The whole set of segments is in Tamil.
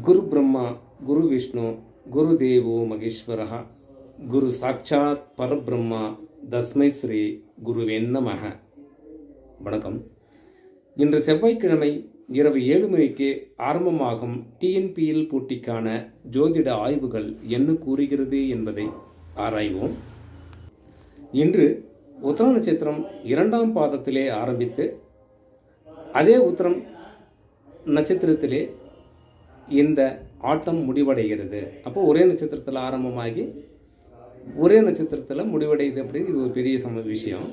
குரு பிரம்மா குரு விஷ்ணு குரு தேவோ மகேஸ்வரः குரு சாட்சாத் பரபிரம்மா தஸ்மை ஸ்ரீ குருவே நமः. வணக்கம். இன்று செவ்வாய்க்கிழமை இரவு 7 மணிக்கு ஆரம்பமாகும் டிஎன்பிஎல் போட்டிக்கான ஜோதிட ஆய்வுகள் என்ன கூறுகிறது என்பதை ஆராய்வோம். இன்று உத்திர நட்சத்திரம் 2ஆம் பாதத்திலே ஆரம்பித்து அதே உத்திரம் நட்சத்திரத்திலே இந்த ஆட்டம் முடிவடைகிறது. அப்போ ஒரே நட்சத்திரத்தில் ஆரம்பமாகி ஒரே நட்சத்திரத்தில் முடிவடையுது அப்படின்னு இது ஒரு பெரிய விஷயம்.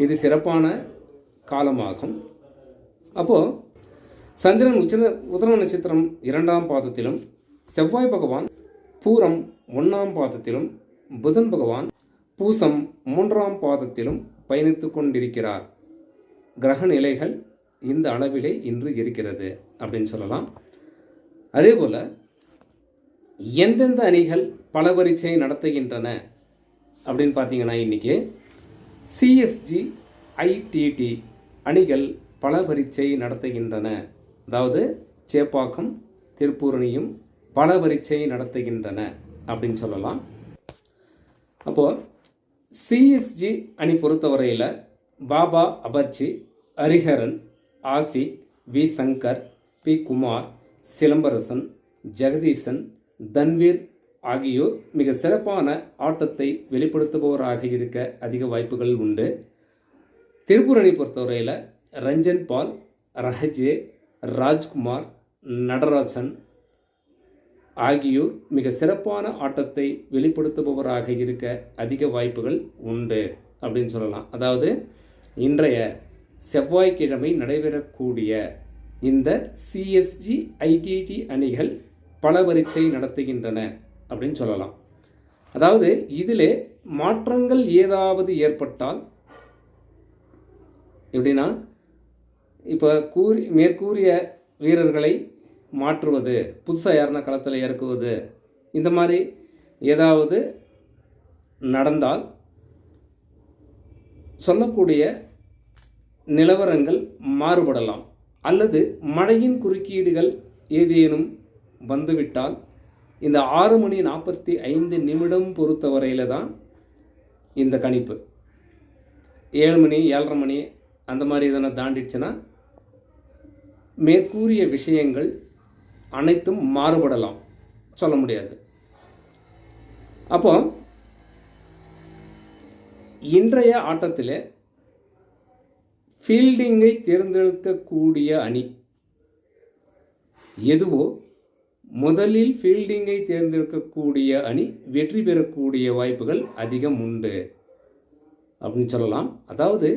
இது சிறப்பான காலமாகும். அப்போது சந்திரன் உத்திர நட்சத்திரம் 2ஆம் பாதத்திலும், செவ்வாய் பகவான் பூரம் 1ஆம் பாதத்திலும், புதன் பகவான் பூசம் 3ஆம் பாதத்திலும் பயணித்து கொண்டிருக்கிறார். கிரக நிலைகள் இந்த அளவிலே இன்று இருக்கிறது அப்படின்னு சொல்லலாம். அதே போல் எந்தெந்த அணிகள் பல பரீட்சை நடத்துகின்றன அப்படின்னு பார்த்தீங்கன்னா, இன்றைக்கி சிஎஸ்ஜி ஐடிடி அணிகள் பல பரீட்சை நடத்துகின்றன. அதாவது சேப்பாக்கம் திருப்பூரணியும் பல பரீட்சை நடத்துகின்றன அப்படின்னு சொல்லலாம். அப்போது சிஎஸ்ஜி அணி பொறுத்தவரையில் பாபா அபர்ச்சி, ஹரிஹரன், ஆசிக், வி சங்கர், பி குமார், சிலம்பரசன், ஜெகதீசன், தன்வீர் ஆகியோர் மிக சிறப்பான ஆட்டத்தை வெளிப்படுத்துபவராக இருக்க அதிக வாய்ப்புகள் உண்டு. திருப்பூரணி பொறுத்தவரையில் ரஞ்சன் பால், ரஹஜே, ராஜ்குமார், நடராஜன் ஆகியோர் மிக சிறப்பான ஆட்டத்தை வெளிப்படுத்துபவராக இருக்க அதிக வாய்ப்புகள் உண்டு அப்படின்னு சொல்லலாம். அதாவது இன்றைய செவ்வாய்க்கிழமை நடைபெறக்கூடிய இந்த சிஎஸ்ஜி ஐடிடி அணிகள் பல பரீட்சை நடத்துகின்றன அப்படின்னு சொல்லலாம். அதாவது இதிலே மாற்றங்கள் ஏதாவது ஏற்பட்டால் எப்படின்னா, இப்போ மேற்கூறிய வீரர்களை மாற்றுவது, புதுசாக யாருன்னா களத்தில் இறக்குவது, இந்த மாதிரி ஏதாவது நடந்தால் சொல்லக்கூடிய நிலவரங்கள் மாறுபடலாம். அல்லது மழையின் குறுக்கீடுகள் ஏதேனும் வந்துவிட்டால் இந்த 6:45 பொறுத்தவரையில் தான் இந்த கணிப்பு. 7 மணி 7:30 மணி அந்த மாதிரி இதனை தாண்டிடுச்சுன்னா மேற்கூறிய விஷயங்கள் அனைத்தும் மாறுபடலாம், சொல்ல முடியாது. அப்போ இன்றைய ஆட்டத்தில் ஃபீல்டிங்கை தேர்ந்தெடுக்கக்கூடிய அணி எதுவோ முதலில் ஃபீல்டிங்கை தேர்ந்தெடுக்கக்கூடிய அணி வெற்றி பெறக்கூடிய வாய்ப்புகள் அதிகம் உண்டு அப்படின்னு சொல்லலாம். அதாவது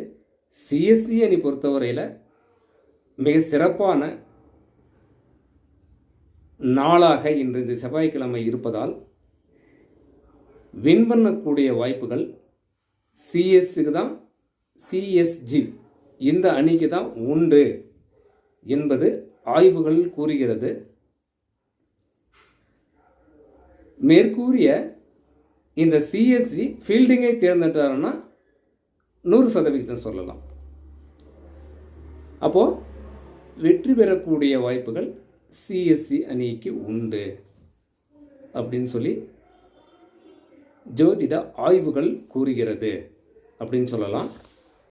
சிஎஸ்சி அணி பொறுத்தவரையில் மிக சிறப்பான நாளாக இன்று இந்த செவ்வாய்க்கிழமை இருப்பதால் வின் பண்ணக்கூடிய வாய்ப்புகள் சிஎஸ்சிக்கு தான், சிஎஸ்ஜி இந்த அணிக்கு தான் உண்டு என்பது ஆய்வுகள் கூறுகிறது. மேற்கூறிய இந்த சிஎஸ்ஜி ஃபீல்டிங்கை தேர்ந்தெடுத்தாருன்னா 100% சொல்லலாம். அப்போது வெற்றி பெறக்கூடிய வாய்ப்புகள் சிஎஸ்சி அணிக்கு உண்டு அப்படின்னு சொல்லி ஜோதிட ஆய்வுகள் கூறுகிறது அப்படின்னு சொல்லலாம்.